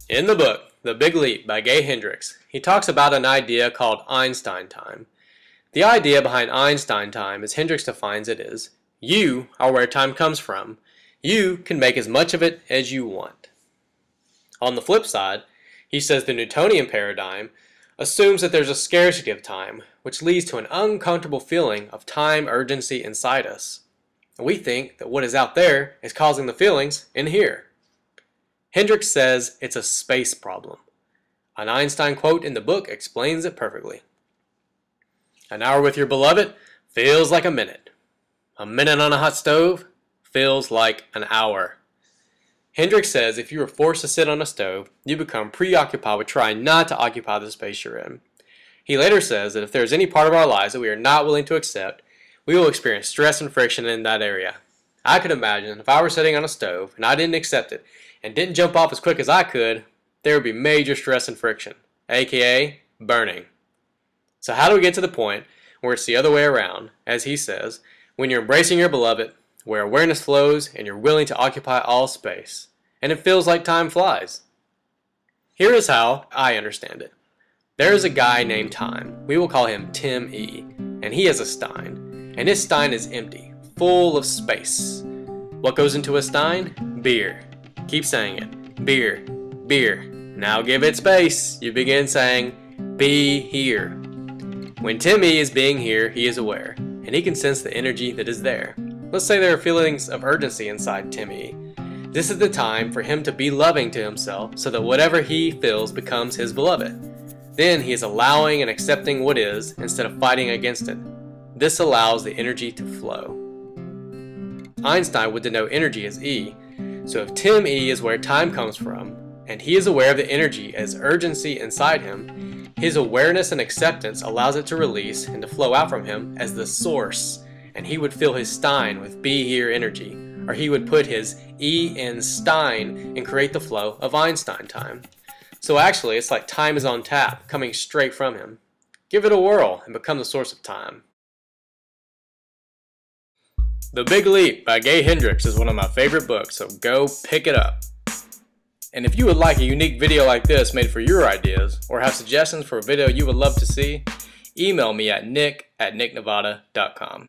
In the book, The Big Leap by Gay Hendricks, he talks about an idea called Einstein Time. The idea behind Einstein Time, as Hendricks defines it, is you are where time comes from. You can make as much of it as you want. On the flip side, he says the Newtonian paradigm assumes that there's a scarcity of time, which leads to an uncomfortable feeling of time urgency inside us. We think that what is out there is causing the feelings in here. Hendricks says it's a space problem. An Einstein quote in the book explains it perfectly. An hour with your beloved feels like a minute. A minute on a hot stove feels like an hour. Hendricks says if you are forced to sit on a stove, you become preoccupied with trying not to occupy the space you're in. He later says that if there is any part of our lives that we are not willing to accept, we will experience stress and friction in that area. I could imagine if I were sitting on a stove and I didn't accept it and didn't jump off as quick as I could, there would be major stress and friction, aka burning. So how do we get to the point where it's the other way around, as he says, when you're embracing your beloved, where awareness flows and you're willing to occupy all space, and it feels like time flies? Here is how I understand it. There is a guy named Time. We will call him Tim E. And he has a stein. And his stein is empty, full of space. What goes into a stein? Beer. Keep saying it. Beer. Beer. Now give it space. You begin saying, be here. When Tim E is being here, he is aware, and he can sense the energy that is there. Let's say there are feelings of urgency inside Tim E. This is the time for him to be loving to himself so that whatever he feels becomes his beloved. Then he is allowing and accepting what is instead of fighting against it. This allows the energy to flow. Einstein would denote energy as E, so if Tim E is where time comes from, and he is aware of the energy as urgency inside him, his awareness and acceptance allows it to release and to flow out from him as the source, and he would fill his stein with be here energy, or he would put his E in stein and create the flow of Einstein time. So actually, it's like time is on tap, coming straight from him. Give it a whirl and become the source of time. The Big Leap by Gay Hendricks is one of my favorite books, so go pick it up. And if you would like a unique video like this made for your ideas, or have suggestions for a video you would love to see, email me at nick@nicknavatta.com.